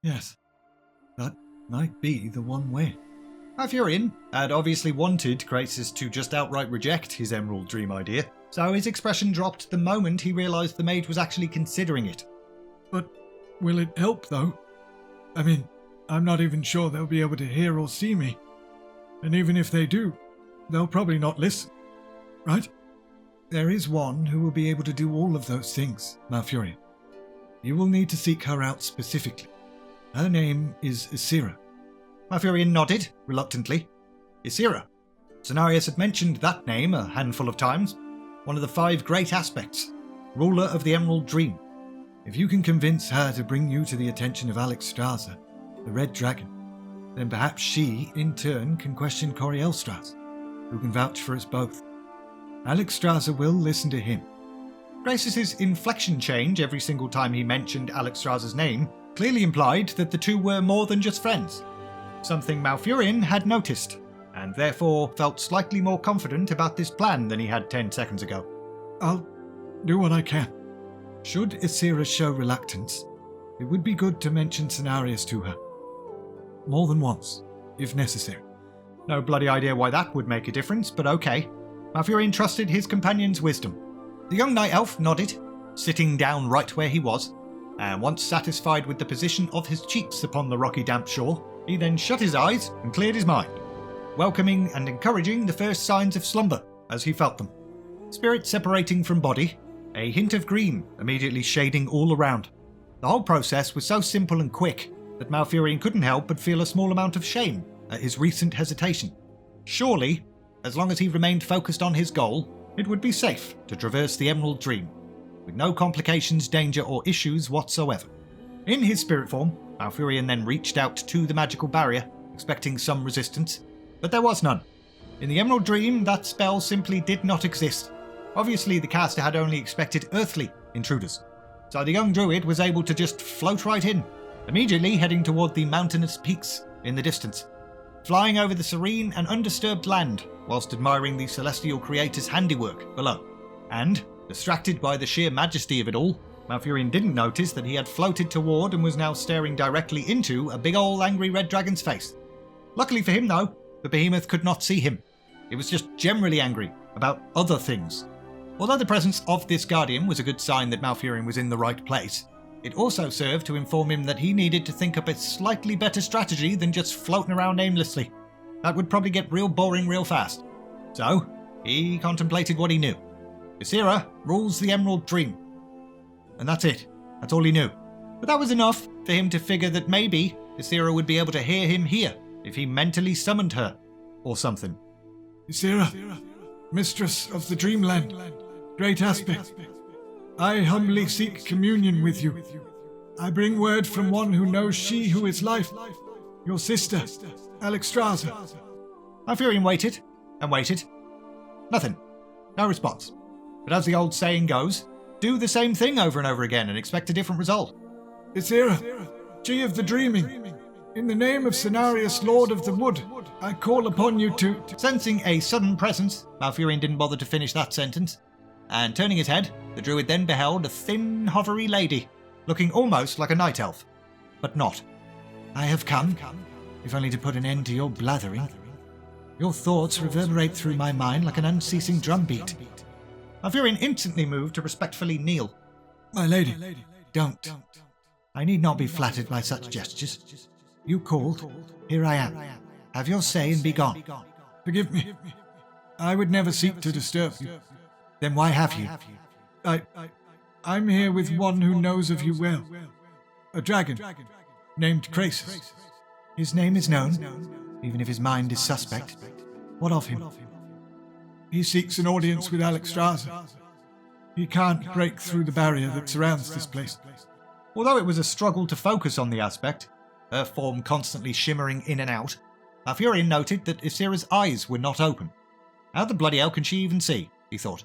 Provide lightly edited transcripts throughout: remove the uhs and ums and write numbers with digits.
Yes, that might be the one way. Malfurion had obviously wanted Krasus to just outright reject his Emerald Dream idea, so his expression dropped the moment he realised the mage was actually considering it. But will it help, though? I mean, I'm not even sure they'll be able to hear or see me. And even if they do, they'll probably not listen, right? There is one who will be able to do all of those things, Malfurion. You will need to seek her out specifically. Her name is Ysera. Malfurion nodded, reluctantly. Ysera. Cenarius had mentioned that name a handful of times. One of the 5 great aspects. Ruler of the Emerald Dream. If you can convince her to bring you to the attention of Alexstrasza, the Red Dragon, then perhaps she, in turn, can question Corielstras, who can vouch for us both. Alexstrasza will listen to him. Krasus's inflection change every single time he mentioned Alexstrasza's name clearly implied that the two were more than just friends. Something Malfurion had noticed, and therefore felt slightly more confident about this plan than he had 10 seconds ago. I'll do what I can. Should Ysera show reluctance, it would be good to mention Cenarius to her. More than once, if necessary. No bloody idea why that would make a difference, but okay. Malfurion trusted his companion's wisdom. The young night elf nodded, sitting down right where he was, and once satisfied with the position of his cheeks upon the rocky damp shore, he then shut his eyes and cleared his mind, welcoming and encouraging the first signs of slumber as he felt them. Spirit separating from body, a hint of green immediately shading all around. The whole process was so simple and quick that Malfurion couldn't help but feel a small amount of shame at his recent hesitation. Surely, as long as he remained focused on his goal, it would be safe to traverse the Emerald Dream, with no complications, danger, or issues whatsoever. In his spirit form, Malfurion then reached out to the magical barrier, expecting some resistance, but there was none. In the Emerald Dream, that spell simply did not exist. Obviously, the caster had only expected earthly intruders, so the young druid was able to just float right in, immediately heading toward the mountainous peaks in the distance, flying over the serene and undisturbed land whilst admiring the celestial creator's handiwork below. And, distracted by the sheer majesty of it all, Malfurion didn't notice that he had floated toward and was now staring directly into a big ol' angry red dragon's face. Luckily for him though, the behemoth could not see him. It was just generally angry about other things. Although the presence of this guardian was a good sign that Malfurion was in the right place, it also served to inform him that he needed to think up a slightly better strategy than just floating around aimlessly. That would probably get real boring real fast. So, he contemplated what he knew. Ysera rules the Emerald Dream. And that's it. That's all he knew. But that was enough for him to figure that maybe Ysera would be able to hear him here if he mentally summoned her, or something. Ysera, mistress of the Dreamland, great aspect, I humbly seek communion with you. I bring word from one who knows she who is life, your sister, Alexstrasza. Malfurion waited, and waited. Nothing. No response. But as the old saying goes, do the same thing over and over again and expect a different result. Ysera, she of the dreaming, in the name of Cenarius, Lord of the Wood, I call upon you to... Sensing a sudden presence, Malfurion didn't bother to finish that sentence, and turning his head, the druid then beheld a thin, hovery lady, looking almost like a night elf, but not. I have come, if only to put an end to your blathering. Your thoughts reverberate through my mind like an unceasing drumbeat. Malfurion instantly moved to respectfully kneel. My lady, don't. I need not be flattered by such gestures. You called, here I am. Have your say and be gone. Forgive me. I would never seek to disturb you. Then why have you? I'm here with one who knows of you well. A dragon, named Krasus. His name is known, even if his mind is suspect. What of him? He seeks an audience with Alexstrasza. He can't break through the barrier that surrounds this place. Although it was a struggle to focus on the aspect, her form constantly shimmering in and out, Malfurion noted that Ysera's eyes were not open. How the bloody hell can she even see, he thought.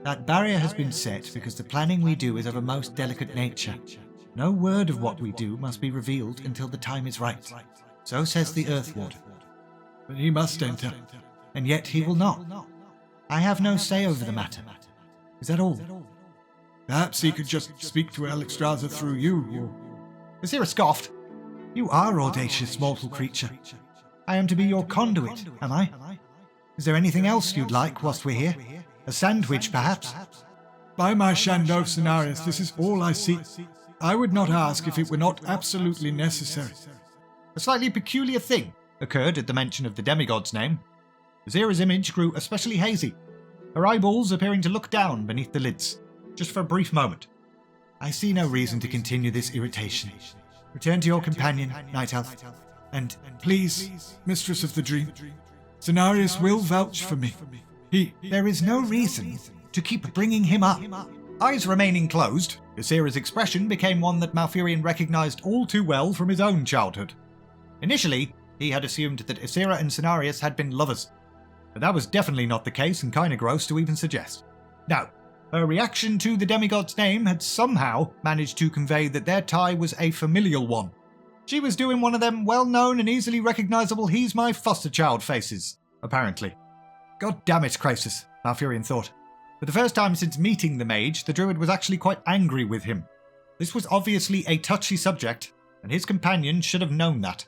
That barrier has been set because the planning we do is of a most delicate nature. No word of what we do must be revealed until the time is right. So says the Earthward. But he must enter. And yet he will not. I have no say over the matter. Is that all? Perhaps he could just speak to Alexstrasza through you, or... Ysera scoffed, You are audacious mortal creature. I am to be your conduit, am I? Is there anything else you'd like whilst we're here? A sandwich, perhaps? By my Shandov Cenarius, this is all I see. I would not ask if it were not absolutely necessary. A slightly peculiar thing occurred at the mention of the demigod's name. Ysera's image grew especially hazy, her eyeballs appearing to look down beneath the lids, just for a brief moment. I see no reason to continue this irritation. Return to your companion, Night Elf, and Please, Mistress of the Dream, Cenarius will vouch for me. There is no reason to keep bringing him up. Eyes remaining closed, Ysera's expression became one that Malfurion recognised all too well from his own childhood. Initially, he had assumed that Ysera and Cenarius had been lovers, but that was definitely not the case and kinda gross to even suggest. Now, her reaction to the demigod's name had somehow managed to convey that their tie was a familial one. She was doing one of them well-known and easily recognisable he's my foster child faces, apparently. God damn it, Krasus, Malfurion thought. For the first time since meeting the mage, the druid was actually quite angry with him. This was obviously a touchy subject, and his companion should have known that.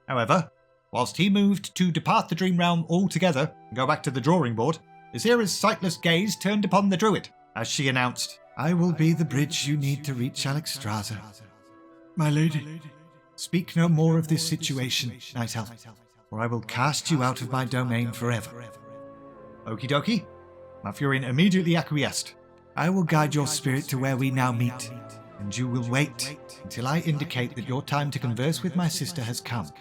However, whilst he moved to depart the dream realm altogether and go back to the drawing board, Ysera's sightless gaze turned upon the druid as she announced, I will be the bridge you need to reach Alexstrasza. My lady. Speak no more of this situation, Night Elf, or I will cast you out of my domain forever. Okie dokie. Malfurion immediately acquiesced. I will guide your spirit to where we now meet, and you will wait until I indicate that your time to converse with my sister has come.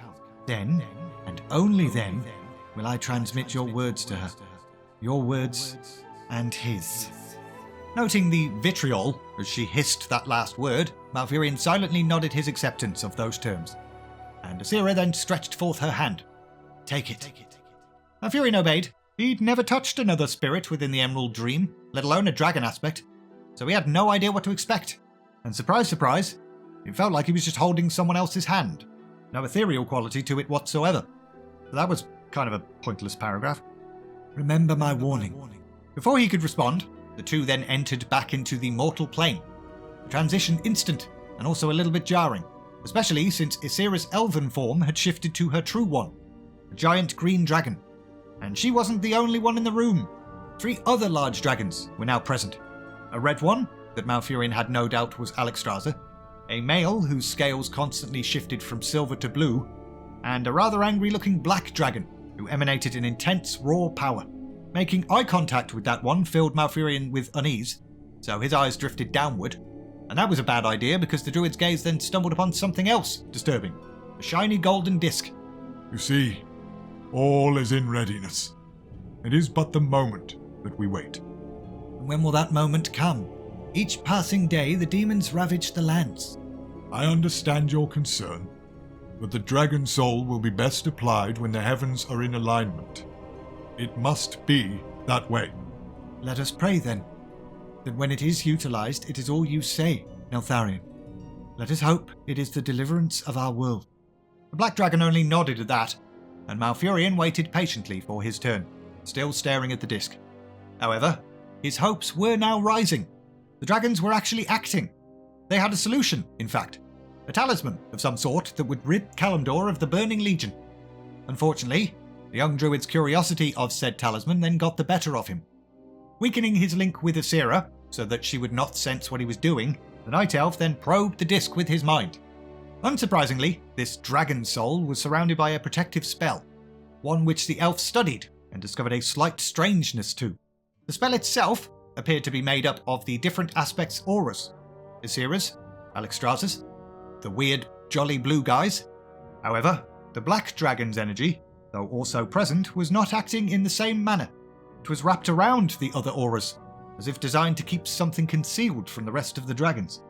Then, and only then, will I transmit your words to her. Your words and his. Noting the vitriol as she hissed that last word, Malfurion silently nodded his acceptance of those terms. And Ysera then stretched forth her hand. Take it. Malfurion obeyed. He'd never touched another spirit within the Emerald Dream, let alone a dragon aspect, so he had no idea what to expect. And surprise, surprise, it felt like he was just holding someone else's hand. No ethereal quality to it whatsoever. So that was kind of a pointless paragraph. Remember my warning. Before he could respond, the two then entered back into the mortal plane. The transition instant, and also a little bit jarring, especially since Ysera's elven form had shifted to her true one, a giant green dragon. And she wasn't the only one in the room. 3 other large dragons were now present. A red one, that Malfurion had no doubt was Alexstrasza, a male whose scales constantly shifted from silver to blue, and a rather angry-looking black dragon who emanated an intense raw power. Making eye contact with that one filled Malfurion with unease, so his eyes drifted downward, and that was a bad idea because the druid's gaze then stumbled upon something else disturbing, a shiny golden disc. You see, all is in readiness. It is but the moment that we wait. And when will that moment come? Each passing day the demons ravage the lands. I understand your concern, but the dragon soul will be best applied when the heavens are in alignment. It must be that way. Let us pray then, that when it is utilized, it is all you say, Neltharion. Let us hope it is the deliverance of our world. The black dragon only nodded at that, and Malfurion waited patiently for his turn, still staring at the disc. However, his hopes were now rising. The dragons were actually acting. They had a solution, in fact. A talisman of some sort that would rid Kalimdor of the Burning Legion. Unfortunately, the young druid's curiosity of said talisman then got the better of him. Weakening his link with Ysera, so that she would not sense what he was doing, the Night Elf then probed the disc with his mind. Unsurprisingly, this dragon soul was surrounded by a protective spell, one which the elf studied and discovered a slight strangeness to. The spell itself appeared to be made up of the different aspects auras. Ysera's, Alexstrasza's, the weird, jolly blue guy's. However, the black dragon's energy, though also present, was not acting in the same manner. It was wrapped around the other auras, as if designed to keep something concealed from the rest of the dragons.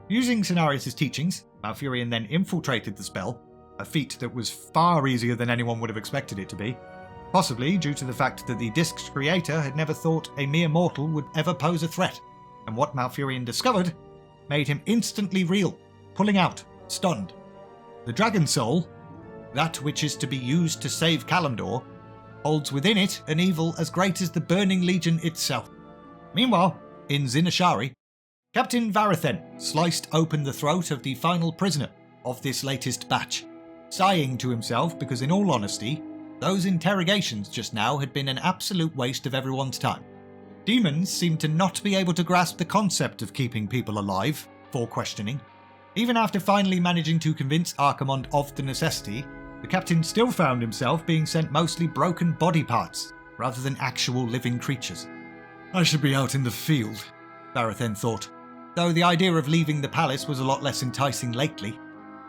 Using Cenarius' teachings, Malfurion then infiltrated the spell, a feat that was far easier than anyone would have expected it to be, possibly due to the fact that the disc's creator had never thought a mere mortal would ever pose a threat, and what Malfurion discovered made him instantly reel, pulling out, stunned. The dragon soul, that which is to be used to save Kalimdor, holds within it an evil as great as the Burning Legion itself. Meanwhile, in Zinashari, Captain Varo'then sliced open the throat of the final prisoner, of this latest batch, sighing to himself because, in all honesty, those interrogations just now had been an absolute waste of everyone's time. Demons seemed to not be able to grasp the concept of keeping people alive for questioning. Even after finally managing to convince Archimonde of the necessity, the captain still found himself being sent mostly broken body parts, rather than actual living creatures. I should be out in the field, Varo'then thought, though the idea of leaving the palace was a lot less enticing lately.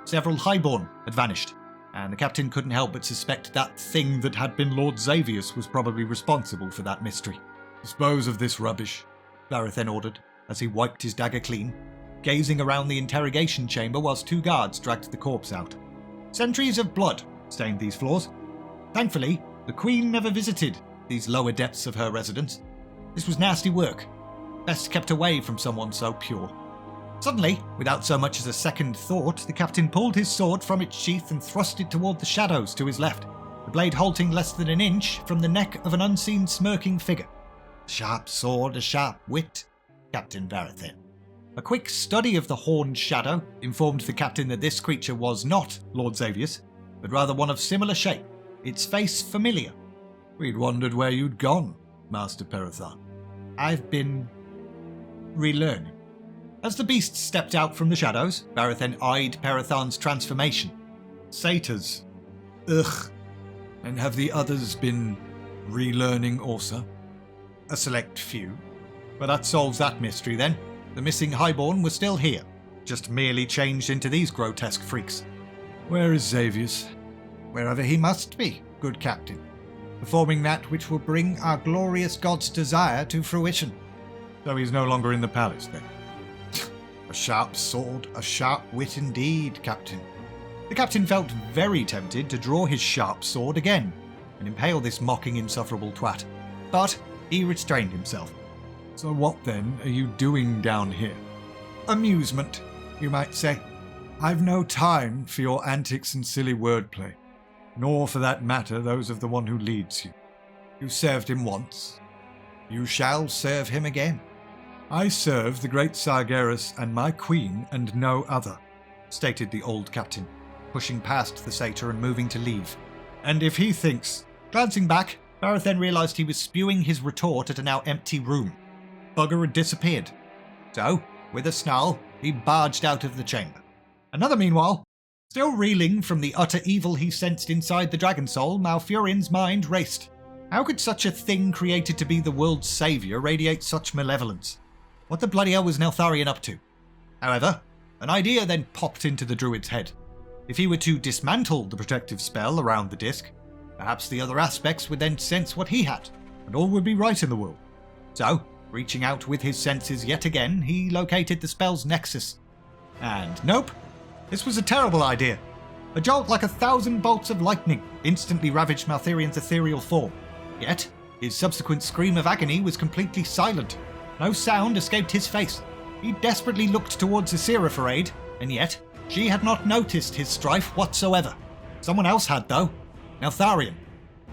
Several highborn had vanished, and the captain couldn't help but suspect that thing that had been Lord Xavius was probably responsible for that mystery. Dispose of this rubbish, Varo'then ordered, as he wiped his dagger clean, gazing around the interrogation chamber whilst 2 guards dragged the corpse out. Centuries of blood stained these floors. Thankfully, the Queen never visited these lower depths of her residence. This was nasty work, best kept away from someone so pure. Suddenly, without so much as a second thought, the captain pulled his sword from its sheath and thrust it toward the shadows to his left, the blade halting less than an inch from the neck of an unseen smirking figure. A sharp sword, a sharp wit, Captain Varo'then. A quick study of the horned shadow informed the captain that this creature was not Lord Xavius, but rather one of similar shape, its face familiar. We'd wondered where you'd gone, Master Perethar. I've been relearning. As the beast stepped out from the shadows, Varo'then eyed Perethan's transformation. Satyrs. Ugh. And have the others been relearning also? A select few. But that solves that mystery then. The missing highborn was still here, just merely changed into these grotesque freaks. Where is Xavius? Wherever he must be, good captain, performing that which will bring our glorious god's desire to fruition. So he's no longer in the palace, then? A sharp sword, a sharp wit indeed, captain. The captain felt very tempted to draw his sharp sword again and impale this mocking, insufferable twat. But he restrained himself. So what, then, are you doing down here? Amusement, you might say. I've no time for your antics and silly wordplay, nor, for that matter, those of the one who leads you. You served him once. You shall serve him again. I serve the great Sargeras and my queen and no other, stated the old captain, pushing past the satyr and moving to leave. And if he thinks... Glancing back, Varo'then realised he was spewing his retort at a now empty room. Bugger had disappeared. So, with a snarl, he barged out of the chamber. Another meanwhile, still reeling from the utter evil he sensed inside the dragon soul, Malfurion's mind raced. How could such a thing created to be the world's saviour radiate such malevolence? What the bloody hell was Neltharion up to? However, an idea then popped into the druid's head. If he were to dismantle the protective spell around the disc, perhaps the other aspects would then sense what he had, and all would be right in the world. So, reaching out with his senses yet again, he located the spell's nexus. And nope, this was a terrible idea. A jolt like 1,000 bolts of lightning instantly ravaged Malfurion's ethereal form. Yet, his subsequent scream of agony was completely silent. No sound escaped his face. He desperately looked towards Ysera for aid, and yet, she had not noticed his strife whatsoever. Someone else had, though. Neltharion.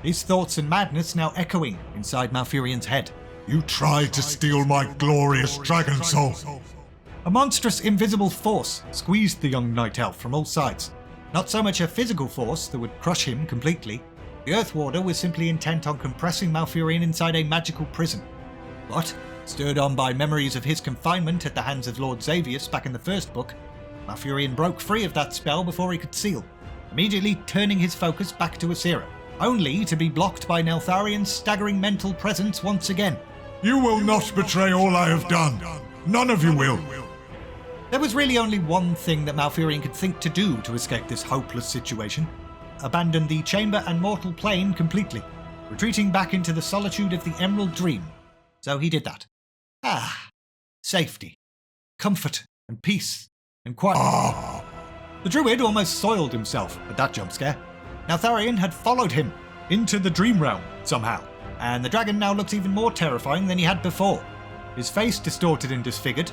His thoughts and madness now echoing inside Malfurion's head. You tried to steal my glorious dragon soul. A monstrous invisible force squeezed the young night elf from all sides. Not so much a physical force that would crush him completely. The Earth Warder was simply intent on compressing Malfurion inside a magical prison. But, stirred on by memories of his confinement at the hands of Lord Xavius back in the first book, Malfurion broke free of that spell before he could seal, immediately turning his focus back to Ysera, only to be blocked by Neltharion's staggering mental presence once again. You will not betray all I have done. None of you will. There was really only one thing that Malfurion could think to do to escape this hopeless situation. Abandon the chamber and mortal plane completely, retreating back into the solitude of the Emerald Dream. So he did that. Safety, comfort, and peace, and quiet. The druid almost soiled himself at that jump scare. Neltharion had followed him into the dream realm somehow, and the dragon now looks even more terrifying than he had before. His face distorted and disfigured,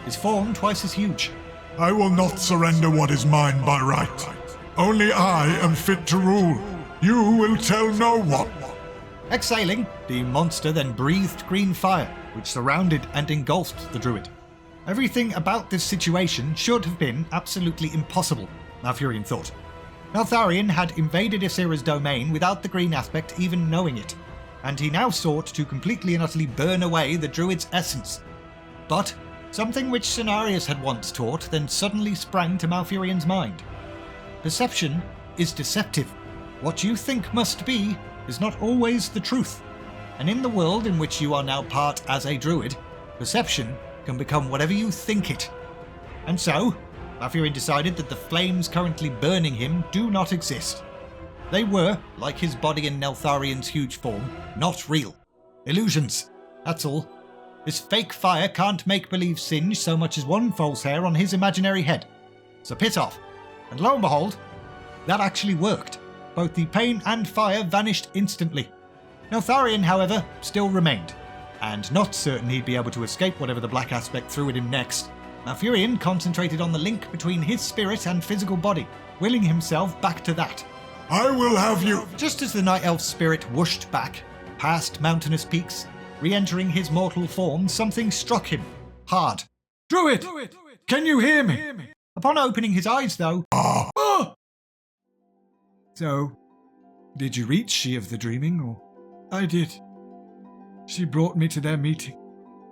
his form twice as huge. I will not surrender what is mine by right. Only I am fit to rule. You will tell no one. Exhaling, the monster then breathed green fire, which surrounded and engulfed the druid. Everything about this situation should have been absolutely impossible, Malfurion thought. Neltharion had invaded Ysera's domain without the green aspect even knowing it, and he now sought to completely and utterly burn away the druid's essence. But something which Cenarius had once taught then suddenly sprang to Malfurion's mind. Perception is deceptive. What you think must be is not always the truth. And in the world in which you are now part as a druid, perception can become whatever you think it. And so, Malfurion decided that the flames currently burning him do not exist. They were, like his body in Neltharion's huge form, not real. Illusions, that's all. This fake fire can't make-believe singe so much as one false hair on his imaginary head. So piss off. And lo and behold, that actually worked. Both the pain and fire vanished instantly. Neltharion, however, still remained, and not certain he'd be able to escape whatever the black aspect threw at him next. Malfurion concentrated on the link between his spirit and physical body, willing himself back to that. I will have you. Just as the Night Elf's spirit whooshed back, past mountainous peaks, re-entering his mortal form, something struck him. Hard. Druid! Can you hear me? Upon opening his eyes, though... Oh! So, did you reach She of the Dreaming, or...? I did. She brought me to their meeting.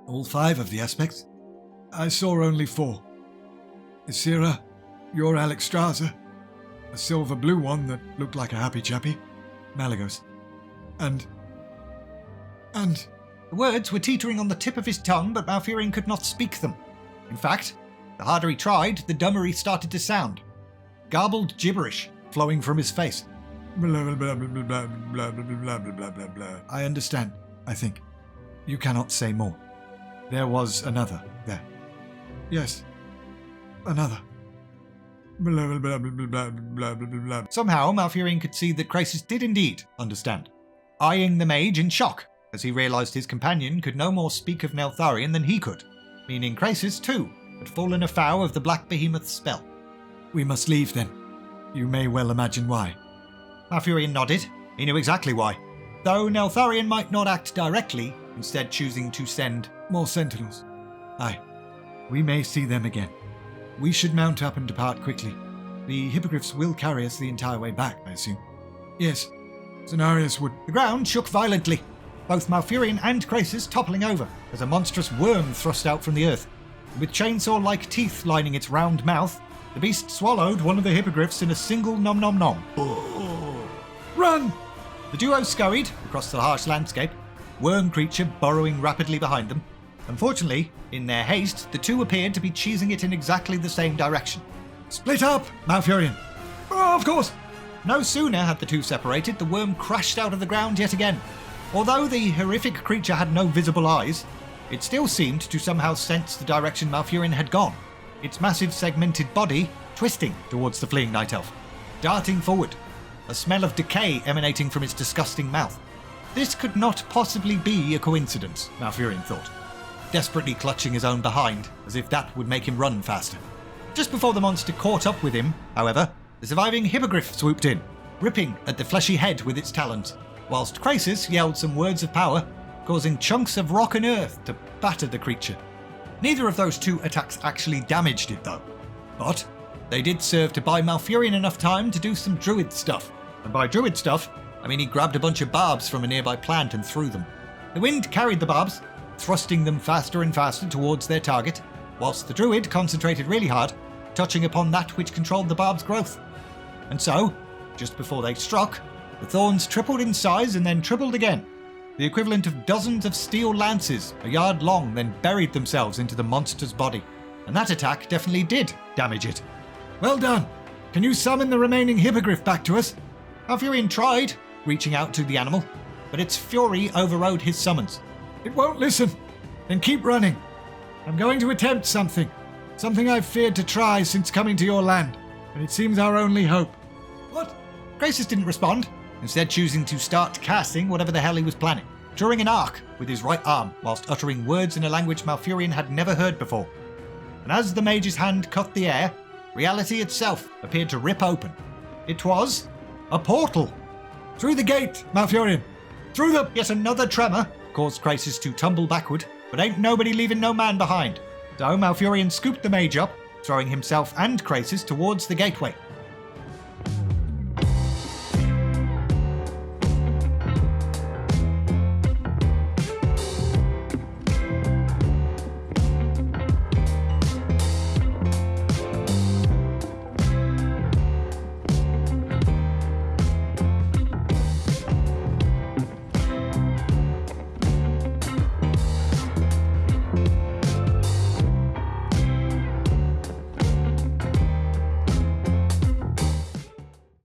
All 5 of the aspects? I saw only 4. Ysera, your Alexstrasza, a silver-blue one that looked like a happy chappy, Malagos. and... The words were teetering on the tip of his tongue, but Malfurion could not speak them. In fact, the harder he tried, the dumber he started to sound. Garbled gibberish flowing from his face. blah blah blah blah blah blah blah blah blah blah blah. I understand, I think. You cannot say more. There was another there. Yes. Another. Blah blah blah blah blah blah blah blah. Somehow, Malfurion could see that Krasus did indeed understand, eyeing the mage in shock as he realised his companion could no more speak of Neltharion than he could, meaning Krasus, too, had fallen afoul of the Black Behemoth's spell. We must leave then. You may well imagine why. Malfurion nodded. He knew exactly why. Though Neltharion might not act directly, instead choosing to send More sentinels. Aye. We may see them again. We should mount up and depart quickly. The hippogriffs will carry us the entire way back, I assume. Yes. Cenarius would... The ground shook violently, both Malfurion and Krasus toppling over as a monstrous worm thrust out from the earth. With chainsaw-like teeth lining its round mouth, the beast swallowed one of the hippogriffs in a single nom-nom-nom. Run! The duo scurried across the harsh landscape, worm creature burrowing rapidly behind them. Unfortunately, in their haste, the two appeared to be cheesing it in exactly the same direction. Split up, Malfurion! Oh, of course! No sooner had the two separated, the worm crashed out of the ground yet again. Although the horrific creature had no visible eyes, it still seemed to somehow sense the direction Malfurion had gone, its massive segmented body twisting towards the fleeing night elf, darting forward, a smell of decay emanating from its disgusting mouth. This could not possibly be a coincidence, Malfurion thought, desperately clutching his own behind, as if that would make him run faster. Just before the monster caught up with him, however, the surviving hippogriff swooped in, ripping at the fleshy head with its talons, whilst Krasus yelled some words of power, causing chunks of rock and earth to batter the creature. Neither of those two attacks actually damaged it, though. But they did serve to buy Malfurion enough time to do some druid stuff. And by druid stuff, I mean he grabbed a bunch of barbs from a nearby plant and threw them. The wind carried the barbs, thrusting them faster and faster towards their target, whilst the druid concentrated really hard, touching upon that which controlled the barb's growth. And so, just before they struck, the thorns tripled in size and then tripled again. The equivalent of dozens of steel lances, a yard long, then buried themselves into the monster's body. And that attack definitely did damage it. Well done! Can you summon the remaining hippogriff back to us? Malfurion tried, reaching out to the animal, but its fury overrode his summons. It won't listen. Then keep running. I'm going to attempt something. Something I've feared to try since coming to your land. And it seems our only hope. What? Krasus didn't respond, instead choosing to start casting whatever the hell he was planning, drawing an arc with his right arm whilst uttering words in a language Malfurion had never heard before. And as the mage's hand cut the air, reality itself appeared to rip open. It was a portal. Through the gate, Malfurion! Through the... Yet another tremor caused Krasus to tumble backward, but ain't nobody leaving no man behind. So Malfurion scooped the mage up, throwing himself and Krasus towards the gateway.